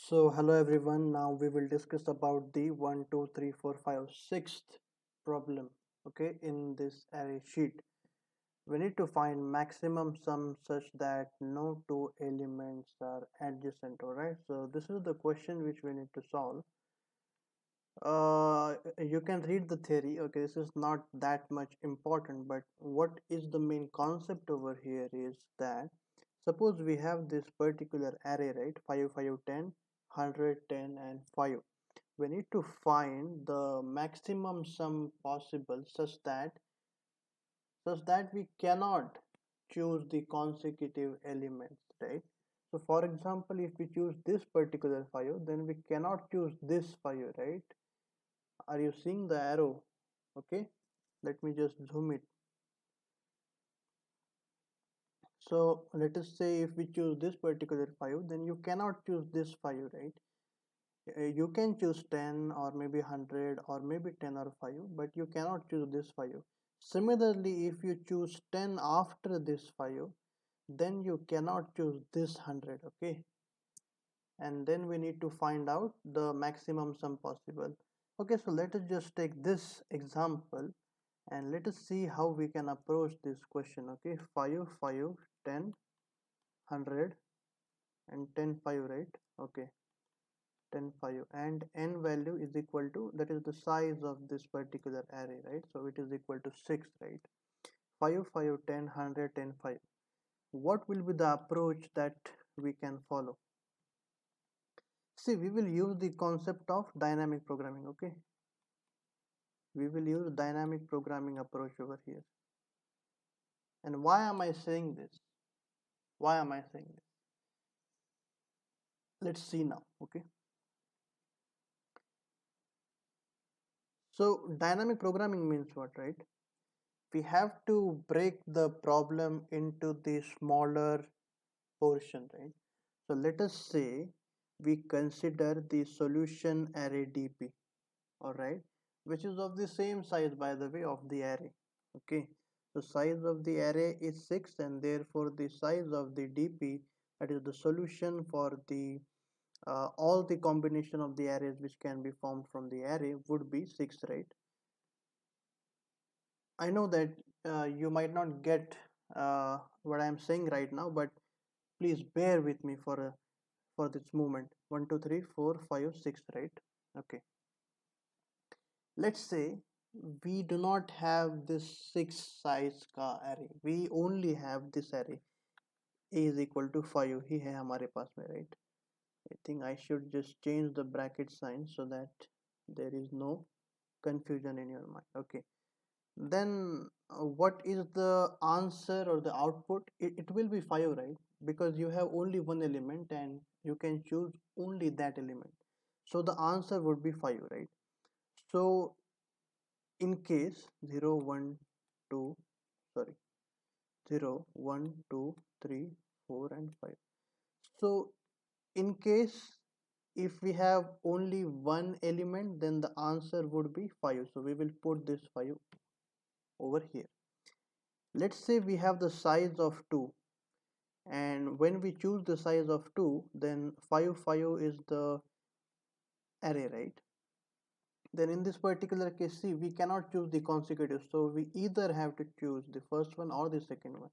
So hello everyone. Now we will discuss about the 1, 2, 3, 4, 5, 6th problem. Okay, in this array sheet, we need to find maximum sum such that no two elements are adjacent. Alright, so this is the question which we need to solve. You can read the theory. Okay, this is not that much important, but what is the main concept over here is that suppose we have this particular array, right? 5, 5, 10, 100, 10, and 5. We need to find the maximum sum possible such that we cannot choose the consecutive elements, right? So for example, if we choose this particular 5, then we cannot choose this 5, right? Are you seeing the arrow? Okay, let me just zoom it. So let us say if we choose this particular 5, then you cannot choose this 5, right? You can choose 10 or maybe 100 or maybe 10 or 5, but you cannot choose this 5. Similarly, if you choose 10 after this 5, then you cannot choose this 100. Okay, and then we need to find out the maximum sum possible. Okay, so let us just take this example and let us see how we can approach this question. Okay, 5, 5, 10, 100 and 10, 5, right? Okay, 10, 5, and n value is equal to, that is the size of this particular array, right? So it is equal to 6, right? 5, 5, 10, 100, 10, 5. What will be the approach that we can follow? See, we will use the concept of dynamic programming. Okay, we will use dynamic programming approach over here. And why am I saying this? Why am I saying this? Let's see now. Okay, so dynamic programming means what, right? We have to break the problem into the smaller portion, right? So let us say we consider the solution array dp, all right, which is of the same size, by the way, of the array. Okay, the size of the array is 6, and therefore the size of the dp, that is the solution for the all the combination of the arrays which can be formed from the array, would be 6, right? I know that you might not get what I am saying right now, but please bear with me for this moment. 1, 2, 3, 4, 5, 6, right? Okay, let's say we do not have this 6 size का array, we only have this array a is equal to 5 ही है हमारे पास में, right? I think I should just change the bracket sign so that there is no confusion in your mind. Okay, then what is the answer or the output? It will be 5, right? Because you have only one element and you can choose only that element, so the answer would be 5, right? So in case 0, 1, 2, sorry, 0, 1, 2, 3, 4, and 5. So in case if we have only one element, then the answer would be 5, so we will put this 5 over here. Let's say we have the size of 2, and when we choose the size of 2, then 5, 5 is the array, right? Then in this particular case, see, we cannot choose the consecutive, so we either have to choose the first one or the second one.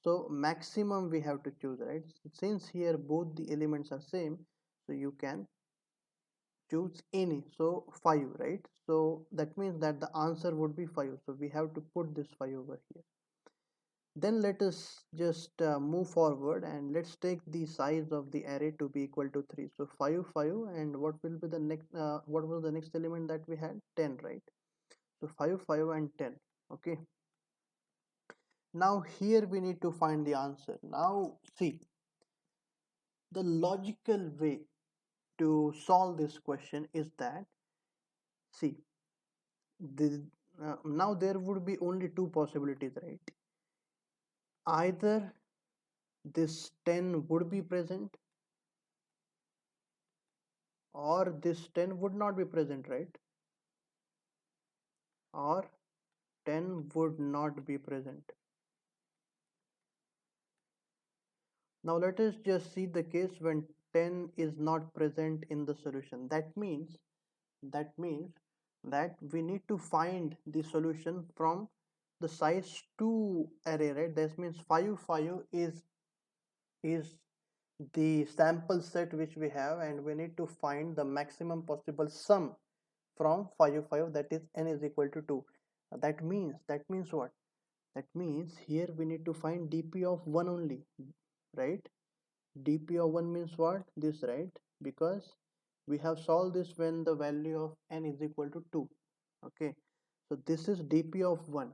So maximum we have to choose, right? Since here both the elements are same, so you can choose any. So 5, right? So that means that the answer would be 5, so we have to put this 5 over here. Then let us just move forward, and let's take the size of the array to be equal to 3. So 5, 5, and what will be the next, what was the next element that we had? 10, right? So 5, 5, and 10. Okay, now here we need to find the answer. Now see, the logical way to solve this question is that, see, now there would be only two possibilities, right? Either this 10 would be present, or this 10 would not be present, right? Or 10 would not be present. Now let us just see the case when 10 is not present in the solution. That means that we need to find the solution from the size 2 array, right? That means 5 5 is the sample set which we have, and we need to find the maximum possible sum from 5 5, that is n is equal to 2. That means what? That means here we need to find dp of 1 only, right? dp of 1 means what? This, right? Because we have solved this when the value of n is equal to 2. Okay, so this is dp of 1,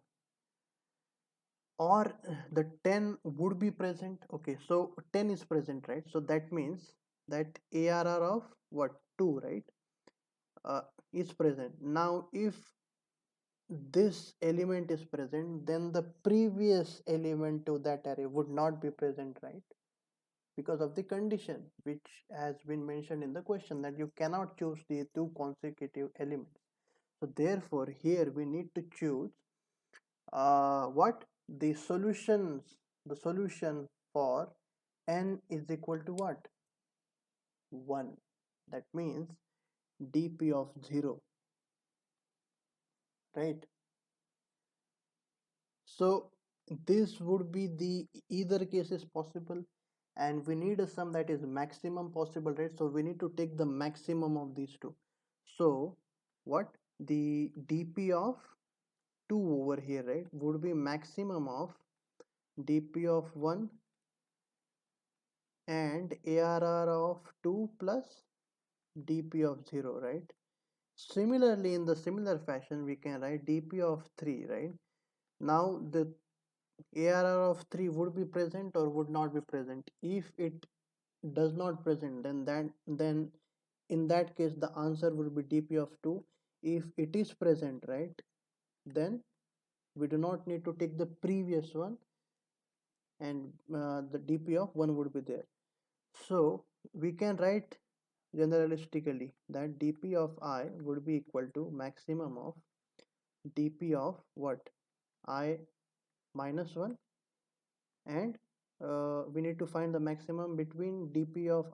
or the 10 would be present. Okay, so 10 is present, right? So that means that arr of what? 2, right? uh, is present. Now if this element is present, then the previous element to that array would not be present, right? Because of the condition which has been mentioned in the question, that you cannot choose the two consecutive elements. So therefore here we need to choose what? The solution for n is equal to what? 1. That means dp of 0, right? So this would be the either case is possible, and we need a sum that is maximum possible, right? So we need to take the maximum of these two. So what? The dp of 2 over here, right, would be maximum of dp of 1 and arr of 2 plus dp of 0, right? Similarly, in the similar fashion, we can write dp of 3, right? Now the arr of 3 would be present or would not be present. If it does not present, then in that case the answer would be dp of 2. If it is present, right, then we do not need to take the previous one, and the dp of 1 would be there. So we can write generalistically that dp of I would be equal to maximum of dp of what? I minus 1, and we need to find the maximum between dp of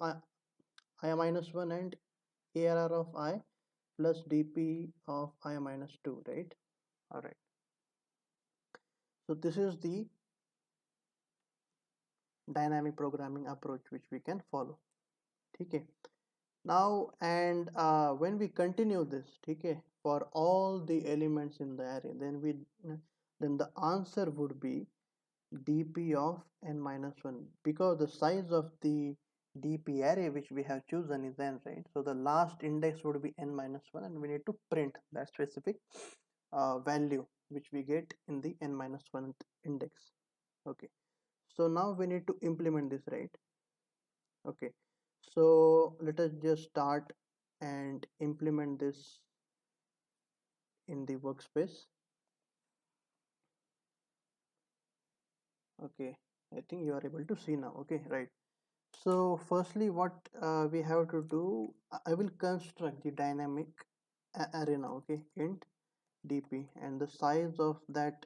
I minus 1 and arr of I plus dp of I minus 2, right? All right, so this is the dynamic programming approach which we can follow. Okay, now and when we continue this, okay, for all the elements in the array, then the answer would be dp of n minus 1, because the size of the dp array which we have chosen is n, right? So the last index would be n minus 1, and we need to print that specific value which we get in the n minus 1 index. Okay, so now we need to implement this, right? Okay, so let us just start and implement this in the workspace. Okay, I think you are able to see now. Okay, right. So firstly, what we have to do, I will construct the dynamic array now. Okay, int dp, and the size of that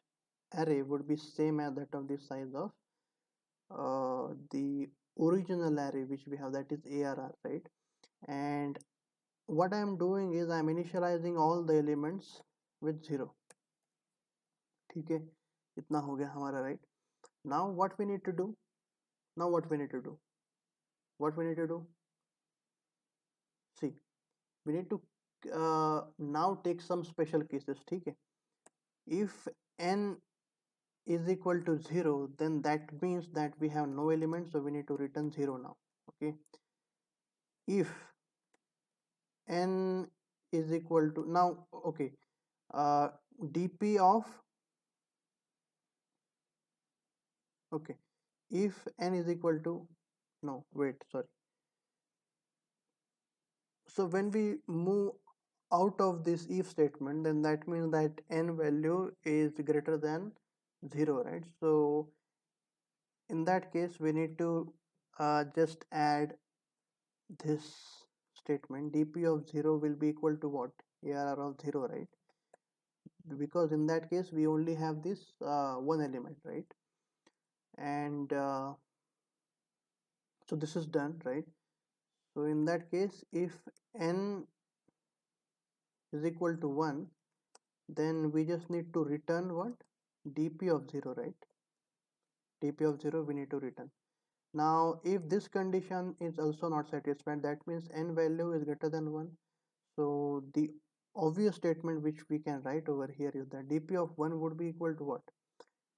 array would be same as that of the size of the original array which we have, that is arr, right? And what I am doing is I am initializing all the elements with 0. ठीक है, इतना हो गया हमारा, right? Now what we need to do? Now what we need to do? What we need to do? See, we need to now take some special cases. ठीक है? If n is equal to 0, then that means that we have no element, so we need to return 0 now. Okay, if n is equal to, now okay, dp of, okay, if n is equal to, no wait, sorry, so when we move out of this if statement, then that means that n value is greater than 0, right? So in that case we need to just add this statement, dp of 0 will be equal to what? arr of 0, right? Because in that case we only have this one element, right? And so this is done, right? So in that case, if n is equal to 1, then we just need to return what? dp of 0, right? dp of 0 we need to return. Now if this condition is also not satisfied, that means n value is greater than 1. So the obvious statement which we can write over here is that dp of 1 would be equal to what?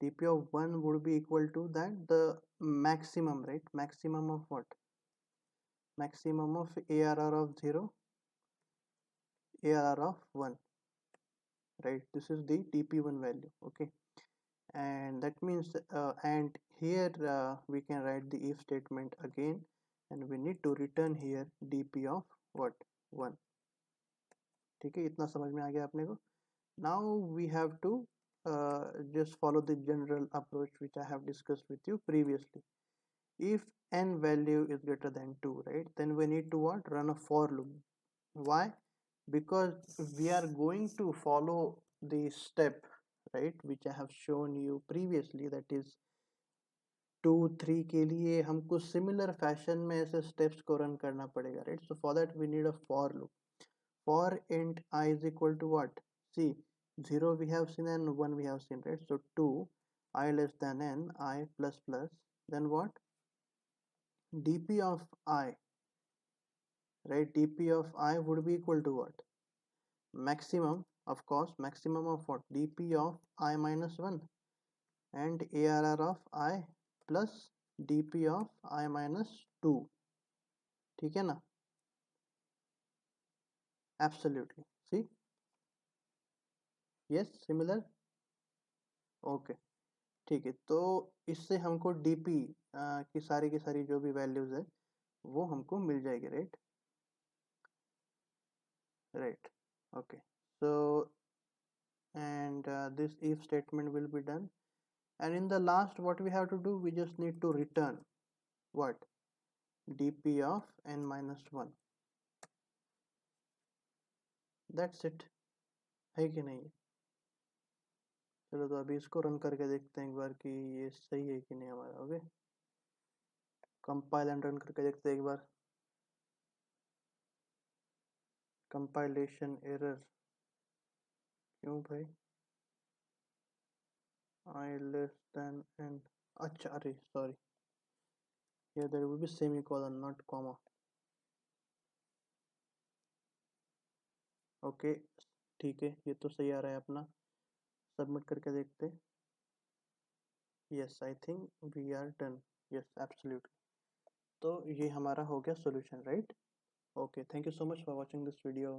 dp of 1 would be equal to that the maximum, right? Maximum of what? Maximum of arr of 0, arr of 1, right? This is the dp1 value. Okay, and that means and here we can write the if statement again, and we need to return here dp of what? 1. ठीक है, इतना समझ में आ गया अपने को. Now we have to just follow the general approach which I have discussed with you previously. If n value is greater than 2, right, then we need to what? Run a for loop. Why? Because we are going to follow the step, right, which I have shown you previously, that is 2 3 के लिए हमको similar fashion में ऐसे steps को run करना पड़ेगा, right? So for that we need a for loop. For int I is equal to what? See, 0 we have seen and 1 we have seen, right? So 2 I less than n, I plus plus, then what? dp of I, right? dp of I would be equal to what? Maximum, of course, maximum of what? dp of I minus 1 and arr of I plus dp of I minus 2. ठीक है ना? Absolutely. See? Yes, similar? Okay. ठीक है, तो इससे हमको DP की सारी जो भी वैल्यूज है वो हमको मिल जाएगी, right? Right. Okay, so and this if statement will be done, and in the last what we have to do, we just need to return what? dp of n minus 1. That's it. है कि नहीं? चलो तो अभी इसको run करके देखते हैं एक बार कि ये सही है कि नहीं हमारा. ओके, कंपाइल एंड रन करके देखते हैं एक बार. कंपाइलेशन एरर क्यों भाई? I less than n. अच्छा, अरे sorry, here there will be semicolon not comma. Okay, ठीक है, ये तो सही आ रहा है अपना. सबमिट करके देखते. Yes, I think we are done. Yes, absolutely. तो ये हमारा हो गया solution, right? Okay, thank you so much for watching this video.